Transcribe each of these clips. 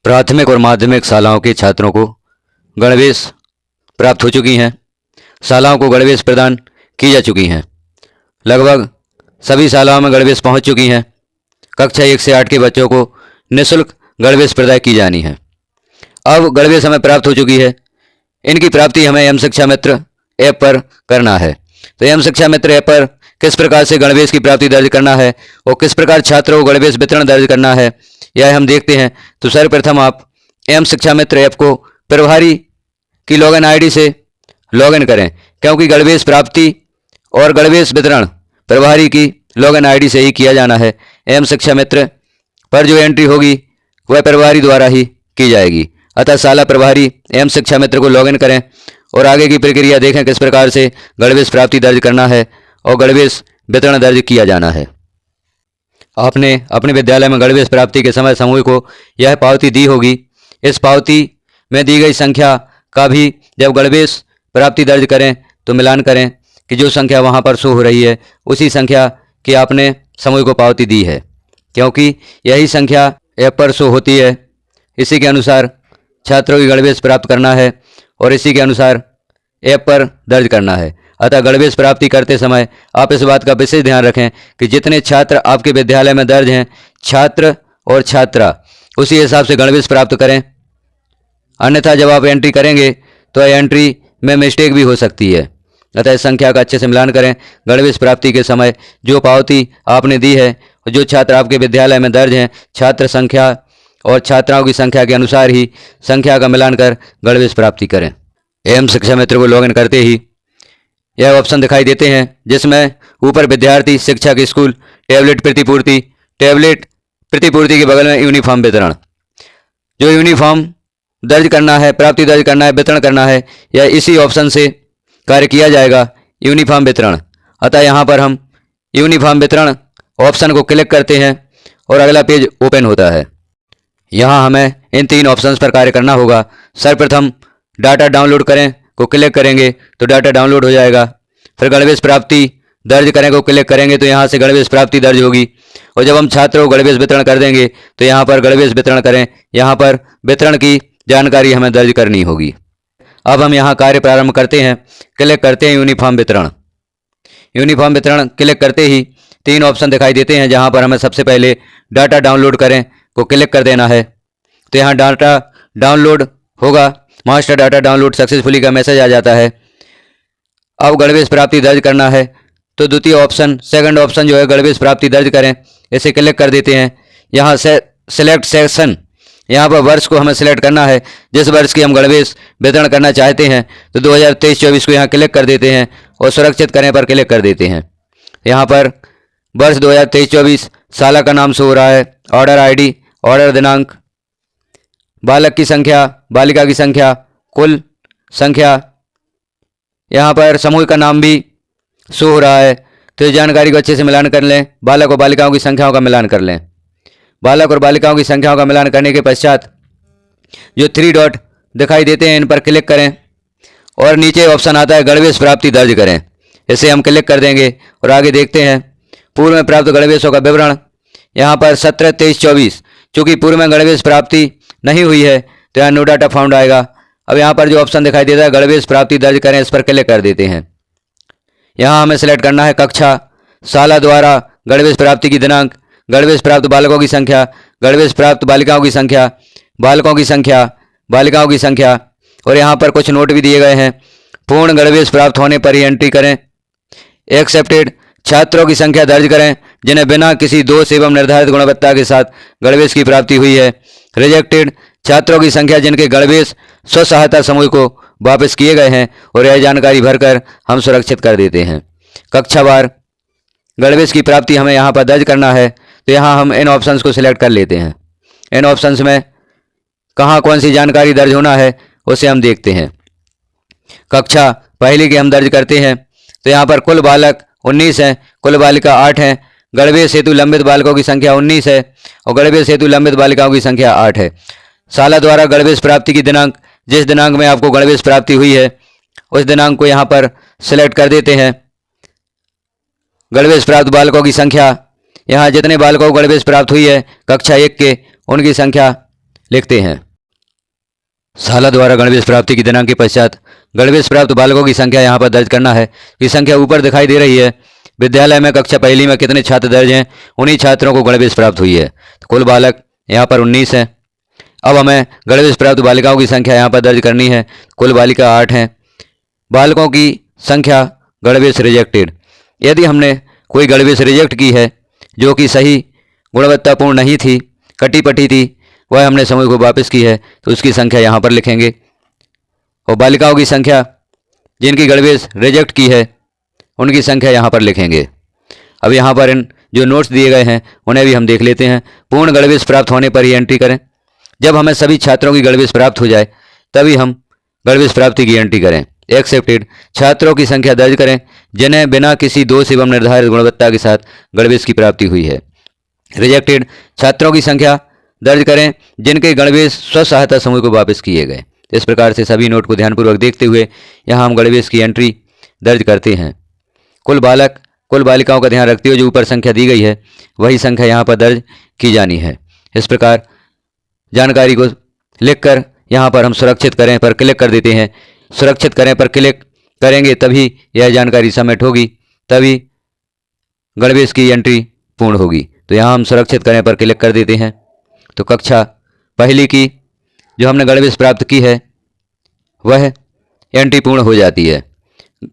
प्राथमिक और माध्यमिक शालाओं के छात्रों को गणवेश प्राप्त हो चुकी हैं। शालाओं को गणवेश प्रदान की जा चुकी हैं। लगभग सभी शालाओं में गणवेश पहुंच चुकी हैं। कक्षा 1 से 8 के बच्चों को निःशुल्क गणवेश प्रदान की जानी है। अब गणवेश हमें प्राप्त हो चुकी है। इनकी प्राप्ति हमें एम शिक्षा मित्र ऐप पर करना है। तो एम शिक्षा मित्र ऐप पर किस प्रकार से गणवेश की प्राप्ति दर्ज करना है और किस प्रकार छात्रों को गणवेश वितरण दर्ज करना है, यह हम देखते हैं। तो सर्वप्रथम आप एम शिक्षा मित्र ऐप को प्रभारी की लॉगिन आईडी से लॉगिन करें, क्योंकि गणवेश प्राप्ति और गणवेश वितरण प्रभारी की लॉगिन आईडी से ही किया जाना है। एम शिक्षा मित्र पर जो एंट्री होगी वह प्रभारी द्वारा ही की जाएगी। अतः शाला प्रभारी एम शिक्षा मित्र को लॉगिन करें और आगे की प्रक्रिया देखें किस प्रकार से गणवेश प्राप्ति दर्ज करना है और गणवेश वितरण दर्ज किया जाना है। आपने अपने विद्यालय में गणवेश प्राप्ति के समय समूह को यह पावती दी होगी। इस पावती में दी गई संख्या का भी जब गणवेश प्राप्ति दर्ज करें तो मिलान करें कि जो संख्या वहां पर शो हो रही है उसी संख्या की आपने समूह को पावती दी है, क्योंकि यही संख्या ऐप पर शो होती है। इसी के अनुसार छात्रों की गणवेश प्राप्त करना है और इसी के अनुसार ऐप पर दर्ज करना है। अतः गणवेश प्राप्ति करते समय आप इस बात का विशेष ध्यान रखें कि जितने छात्र आपके विद्यालय में दर्ज हैं, छात्र और छात्रा उसी हिसाब से गणवेश प्राप्त करें। अन्यथा जब आप एंट्री करेंगे तो एंट्री में मिस्टेक भी हो सकती है। अतः इस संख्या का अच्छे से मिलान करें। गणवेश प्राप्ति के समय जो पावती आपने दी है, जो छात्र आपके विद्यालय में दर्ज हैं, छात्र संख्या और छात्राओं की संख्या के अनुसार ही संख्या का मिलान कर गणवेश प्राप्ति करें। एम शिक्षा मित्र को लॉगिन करते ही यह ऑप्शन दिखाई देते हैं, जिसमें ऊपर विद्यार्थी शिक्षक स्कूल टैबलेट प्रतिपूर्ति के बगल में यूनिफॉर्म वितरण, जो यूनिफॉर्म दर्ज करना है, प्राप्ति दर्ज करना है, वितरण करना है, यह इसी ऑप्शन से कार्य किया जाएगा, यूनिफॉर्म वितरण। अतः यहाँ पर हम यूनिफॉर्म वितरण ऑप्शन को क्लिक करते हैं और अगला पेज ओपन होता है। यहाँ हमें इन 3 ऑप्शंस पर कार्य करना होगा। सर्वप्रथम डाटा डाउनलोड करें को क्लिक करेंगे तो डाटा डाउनलोड हो जाएगा। फिर गणवेश प्राप्ति दर्ज करें को क्लिक करेंगे तो यहाँ से गणवेश प्राप्ति दर्ज होगी। और जब हम छात्रों को गणवेश वितरण कर देंगे तो यहाँ पर गणवेश वितरण करें, यहाँ पर वितरण की जानकारी हमें दर्ज करनी होगी। अब हम यहाँ कार्य प्रारंभ करते हैं। क्लिक करते हैं यूनिफॉर्म वितरण। यूनिफॉर्म वितरण क्लिक करते ही 3 ऑप्शन दिखाई देते हैं, जहाँ पर हमें सबसे पहले डाटा डाउनलोड करें को क्लिक कर देना है। तो यहाँ डाटा डाउनलोड होगा, मास्टर डाटा डाउनलोड सक्सेसफुली का मैसेज आ जाता है। अब गणवेश प्राप्ति दर्ज करना है तो द्वितीय ऑप्शन, सेकंड ऑप्शन जो है गणवेश प्राप्ति दर्ज करें, इसे क्लिक कर देते हैं। यहाँ से सिलेक्ट सेक्शन, यहाँ पर वर्ष को हमें सिलेक्ट करना है, जिस वर्ष की हम गणवेश वितरण करना चाहते हैं। तो 2023-24 को यहाँ क्लिक कर देते हैं और सुरक्षित करें पर क्लिक कर देते हैं। यहाँ पर वर्ष 2023-24 शाला का नाम शो हो रहा है, ऑर्डर आईडी, ऑर्डर दिनांक, बालक की संख्या, बालिका की संख्या, कुल संख्या, यहाँ पर समूह का नाम भी शो हो रहा है। तो इस जानकारी को अच्छे से मिलान कर लें। बालक और बालिकाओं की संख्याओं का मिलान कर लें। बालक और बालिकाओं की संख्याओं का मिलान करने के पश्चात जो 3 डॉट दिखाई देते हैं इन पर क्लिक करें और नीचे ऑप्शन आता है गणवेश प्राप्ति दर्ज करें, इसे हम क्लिक कर देंगे और आगे देखते हैं पूर्व में प्राप्त गणवेशों का विवरण। यहाँ पर 17-23-24 चूँकि पूर्व में गणवेश प्राप्ति नहीं हुई है तो यहाँ नो डाटा फाउंड आएगा। अब यहाँ पर जो ऑप्शन दिखाई देता है गणवेश प्राप्ति दर्ज करें, इस पर क्लिक कर देते हैं। यहाँ हमें सेलेक्ट करना है कक्षा, शाला द्वारा गणवेश प्राप्ति की दिनांक, गणवेश प्राप्त बालकों की संख्या, गणवेश प्राप्त बालिकाओं की संख्या, बालकों की संख्या, बालिकाओं की संख्या, और यहाँ पर कुछ नोट भी दिए गए हैं। पूर्ण गणवेश प्राप्त होने पर ही एंट्री करें। एक्सेप्टेड, छात्रों की संख्या दर्ज करें जिन्हें बिना किसी दोष एवं निर्धारित गुणवत्ता के साथ गणवेश की प्राप्ति हुई है। रिजेक्टेड, छात्रों की संख्या जिनके गणवेश स्व सहायता समूह को वापस किए गए हैं और यह जानकारी भरकर हम सुरक्षित कर देते हैं। कक्षावार गणवेश की प्राप्ति हमें यहाँ पर दर्ज करना है, तो यहाँ हम इन ऑप्शंस को सिलेक्ट कर लेते हैं। इन ऑप्शंस में कहाँ कौन सी जानकारी दर्ज होना है उसे हम देखते हैं। कक्षा पहली के हम दर्ज करते हैं, तो यहाँ पर कुल बालक 19 हैं, कुल बालिका 8 हैं। गणवेश हेतु लंबित बालकों की संख्या 19 है और गणवेश हेतु लंबित बालिकाओं की संख्या 8 है। शाला द्वारा गणवेश प्राप्ति की दिनांक, जिस दिनांक में आपको गणवेश प्राप्ति हुई है उस दिनांक को यहाँ पर सिलेक्ट कर देते हैं। गणवेश प्राप्त बालकों की संख्या, यहाँ जितने बालकों को गणवेश प्राप्त हुई है कक्षा 1 के, उनकी संख्या लिखते हैं। शाला द्वारा गणवेश प्राप्ति की दिनांक के पश्चात गणवेश प्राप्त बालकों की संख्या यहाँ पर दर्ज करना है। ये संख्या ऊपर दिखाई दे रही है। विद्यालय में कक्षा पहली में कितने छात्र दर्ज हैं, उन्हीं छात्रों को गणवेश प्राप्त हुई है। तो कुल बालक यहाँ पर 19 है। अब हमें गणवेश प्राप्त बालिकाओं की संख्या यहाँ पर दर्ज करनी है। कुल बालिका 8 हैं। बालकों की संख्या गणवेश रिजेक्टेड, यदि हमने कोई गणवेश रिजेक्ट की है जो कि सही गुणवत्तापूर्ण नहीं थी, कटी पटी थी, वह हमने समूह को वापस की है, तो उसकी संख्या यहाँ पर लिखेंगे। और बालिकाओं की संख्या जिनकी गणवेश रिजेक्ट की है उनकी संख्या यहाँ पर लिखेंगे। अब यहाँ पर इन जो नोट्स दिए गए हैं उन्हें भी हम देख लेते हैं। पूर्ण गणवेश प्राप्त होने पर ही एंट्री करें। जब हमें सभी छात्रों की गणवेश प्राप्त हो जाए तभी हम गणवेश प्राप्ति की एंट्री करें। एक्सेप्टेड, छात्रों की संख्या दर्ज करें जिन्हें बिना किसी दोष एवं निर्धारित गुणवत्ता के साथ गणवेश की प्राप्ति हुई है। रिजेक्टेड, छात्रों की संख्या दर्ज करें जिनके गणवेश स्व सहायता समूह को वापस किए गए। इस प्रकार से सभी नोट को ध्यानपूर्वक देखते हुए यहाँ हम गणवेश की एंट्री दर्ज करते हैं। कुल बालक कुल बालिकाओं का ध्यान रखते हुए जो ऊपर संख्या दी गई है वही संख्या यहाँ पर दर्ज की जानी है। इस प्रकार जानकारी को लिखकर यहाँ पर हम सुरक्षित करें पर क्लिक कर देते हैं। सुरक्षित करें पर क्लिक करेंगे तभी यह जानकारी सबमिट होगी, तभी गणवेश की एंट्री पूर्ण होगी। तो यहाँ हम सुरक्षित करें पर क्लिक कर देते हैं। तो कक्षा पहली की जो हमने गणवेश प्राप्त की है वह एंट्री पूर्ण हो जाती है।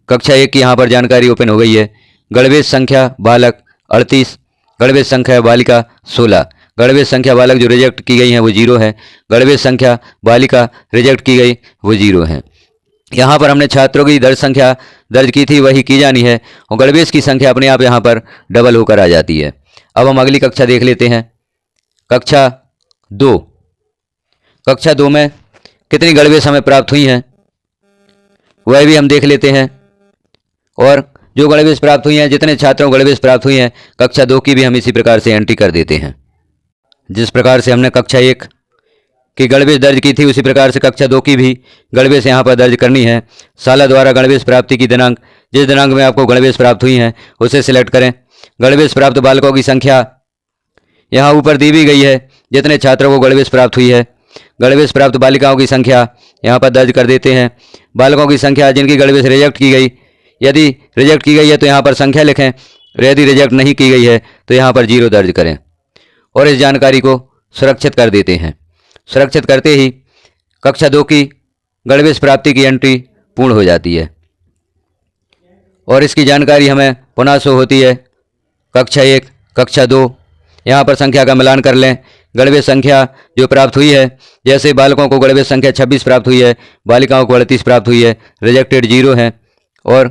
कक्षा 1 की यहाँ पर जानकारी ओपन हो गई है। गणवेश संख्या बालक 38, गणवेश संख्या बालिका 16। गणवेश संख्या बालक जो रिजेक्ट की गई हैं वो 0 है। गणवेश संख्या बालिका रिजेक्ट की गई वो 0 है। यहाँ पर हमने छात्रों की दर्ज संख्या दर्ज की थी वही की जानी है और गणवेश की संख्या अपने आप यहाँ पर डबल होकर आ जाती है। अब हम अगली कक्षा देख लेते हैं। कक्षा 2, कक्षा 2 में कितनी गणवेश हमें प्राप्त हुई हैं वह भी हम देख लेते हैं। और जो गणवेश प्राप्त हुई हैं, जितने छात्रों को गणवेश प्राप्त हुई हैं, कक्षा 2 की भी हम इसी प्रकार से एंट्री कर देते हैं। जिस प्रकार से हमने कक्षा 1 की गणवेश दर्ज की थी उसी प्रकार से कक्षा 2 की भी गणवेश यहाँ पर दर्ज करनी है। शाला द्वारा गणवेश प्राप्ति की दिनांक, जिस दिनांक में आपको गणवेश प्राप्त हुई हैं उसे सिलेक्ट करें। गणवेश प्राप्त बालकों की संख्या यहाँ ऊपर दी भी गई है, जितने छात्रों को गणवेश प्राप्त हुई है। गणवेश प्राप्त बालिकाओं की संख्या यहाँ पर दर्ज कर देते हैं। बालकों की संख्या जिनकी गणवेश रिजेक्ट की गई, यदि रिजेक्ट की गई है तो यहाँ पर संख्या लिखें, यदि रिजेक्ट नहीं की गई है तो यहाँ पर 0 दर्ज करें और इस जानकारी को सुरक्षित कर देते हैं। सुरक्षित करते ही कक्षा 2 की गणवेश प्राप्ति की एंट्री पूर्ण हो जाती है और इसकी जानकारी हमें पुनः शो होती है। कक्षा 1, कक्षा 2, यहाँ पर संख्या का मिलान कर लें। गणवेश संख्या जो प्राप्त हुई है, जैसे बालकों को गणवेश संख्या 26 प्राप्त हुई है, बालिकाओं को 38 प्राप्त हुई है, रिजेक्टेड 0 है और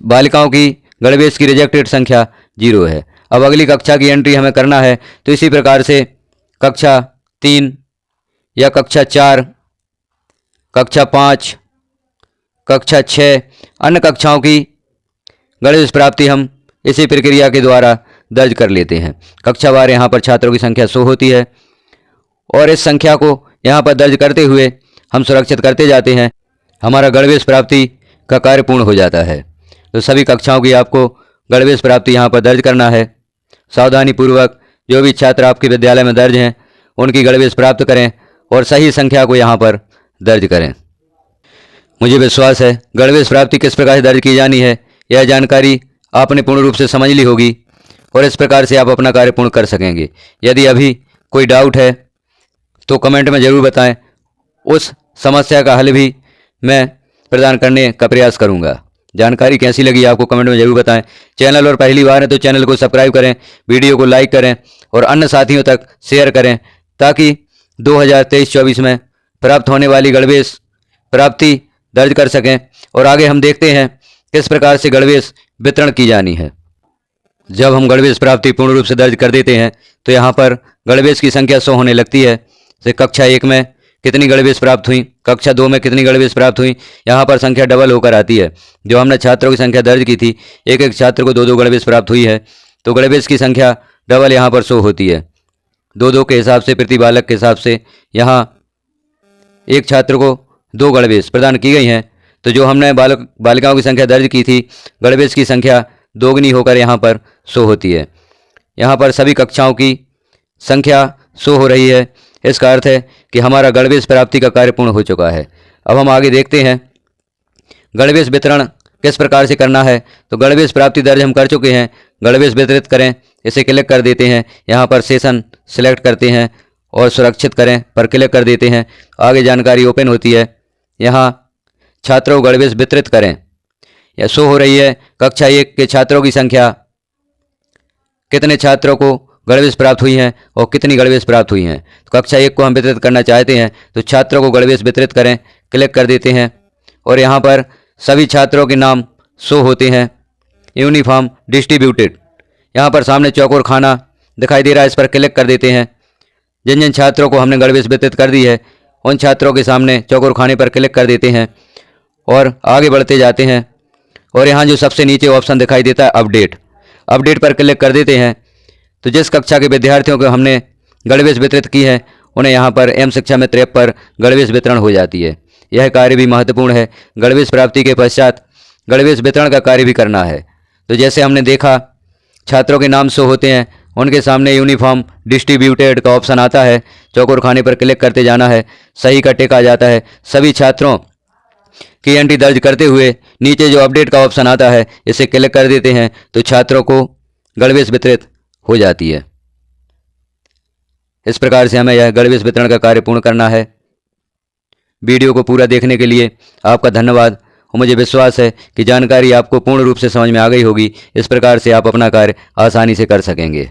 बालिकाओं की गणवेश की रिजेक्टेड संख्या 0 है। अब अगली कक्षा की एंट्री हमें करना है तो इसी प्रकार से कक्षा 3 या कक्षा 4, कक्षा 5, कक्षा 6 अन्य कक्षाओं की गणवेश प्राप्ति हम इसी प्रक्रिया के द्वारा दर्ज कर लेते हैं। कक्षावार यहाँ पर छात्रों की संख्या शो होती है और इस संख्या को यहाँ पर दर्ज करते हुए हम सुरक्षित करते जाते हैं। हमारा गणवेश प्राप्ति का कार्य पूर्ण हो जाता है। तो सभी कक्षाओं की आपको गणवेश प्राप्ति यहाँ पर दर्ज करना है। सावधानी पूर्वक जो भी छात्र आपके विद्यालय में दर्ज हैं उनकी गणवेश प्राप्त करें और सही संख्या को यहाँ पर दर्ज करें। मुझे विश्वास है गणवेश प्राप्ति किस प्रकार से दर्ज की जानी है यह जानकारी आपने पूर्ण रूप से समझ ली होगी और इस प्रकार से आप अपना कार्य पूर्ण कर सकेंगे। यदि अभी कोई डाउट है तो कमेंट में ज़रूर बताएं, उस समस्या का हल भी मैं प्रदान करने का प्रयास करूंगा। जानकारी कैसी लगी आपको कमेंट में ज़रूर बताएं। चैनल और पहली बार है तो चैनल को सब्सक्राइब करें, वीडियो को लाइक करें और अन्य साथियों तक शेयर करें ताकि 2023-24 में प्राप्त होने वाली गणवेश प्राप्ति दर्ज कर सकें। और आगे हम देखते हैं किस प्रकार से गणवेश वितरण की जानी है। जब हम गणवेश प्राप्ति पूर्ण रूप से दर्ज कर देते हैं तो यहाँ पर गणवेश की संख्या शो होने लगती है। जैसे कक्षा 1 में कितनी गणवेश प्राप्त हुई, कक्षा 2 में कितनी गणवेश प्राप्त हुई, यहाँ पर संख्या डबल होकर आती है। जो हमने छात्रों की संख्या दर्ज की थी, एक एक छात्र को 2-2 गणवेश प्राप्त हुई है, तो गणवेश की संख्या डबल यहाँ पर शो होती है। 2-2 के हिसाब से प्रति बालक के हिसाब से यहाँ एक छात्र को 2 गणवेश प्रदान की गई हैं। तो जो हमने बालिकाओं की संख्या दर्ज की थी, गणवेश की संख्या दोगुनी होकर यहाँ पर शो होती है। यहाँ पर सभी कक्षाओं की संख्या शो हो रही है। इसका अर्थ है कि हमारा गणवेश प्राप्ति का कार्य पूर्ण हो चुका है। अब हम आगे देखते हैं गणवेश वितरण किस प्रकार से करना है। तो गणवेश प्राप्ति दर्ज हम कर चुके हैं। गणवेश वितरित करें, इसे क्लिक कर देते हैं। यहाँ पर सेशन सिलेक्ट करते हैं और सुरक्षित करें पर क्लिक कर देते हैं। आगे जानकारी ओपन होती है। यहाँ छात्रों को गणवेश वितरित करें, यह शो हो रही है। कक्षा 1 के छात्रों की संख्या, कितने छात्रों को गणवेश प्राप्त हुई हैं और कितनी गणवेश प्राप्त हुई हैं। तो कक्षा 1 को हम वितरित करना चाहते हैं तो छात्रों को गणवेश वितरित करें, क्लिक कर देते हैं और यहाँ पर सभी छात्रों के नाम शो होते हैं। यूनिफॉर्म डिस्ट्रीब्यूटेड, यहाँ पर सामने चौकोर खाना दिखाई दे रहा है, इस पर क्लिक कर देते हैं। जिन जिन छात्रों को हमने गणवेश वितरित कर दी है उन छात्रों के सामने चौकोर खाने पर क्लिक कर देते हैं और आगे बढ़ते जाते हैं। और यहाँ जो सबसे नीचे ऑप्शन दिखाई देता है अपडेट पर क्लिक कर देते हैं। तो जिस कक्षा के विद्यार्थियों को हमने गणवेश वितरित की है उन्हें यहाँ पर एम शिक्षा मित्र ऐप पर गणवेश वितरण हो जाती है। यह कार्य भी महत्वपूर्ण है। गणवेश प्राप्ति के पश्चात गणवेश वितरण का कार्य भी करना है। तो जैसे हमने देखा छात्रों के नाम शो होते हैं, उनके सामने यूनिफॉर्म डिस्ट्रीब्यूटेड का ऑप्शन आता है, चौकोर खाने पर क्लिक करते जाना है, सही का टिक आ जाता है। सभी छात्रों की एंट्री दर्ज करते हुए नीचे जो अपडेट का ऑप्शन आता है इसे क्लिक कर देते हैं तो छात्रों को गणवेश वितरित हो जाती है। इस प्रकार से हमें यह गणवेश वितरण का कार्य पूर्ण करना है। वीडियो को पूरा देखने के लिए आपका धन्यवाद और मुझे विश्वास है कि जानकारी आपको पूर्ण रूप से समझ में आ गई होगी। इस प्रकार से आप अपना कार्य आसानी से कर सकेंगे।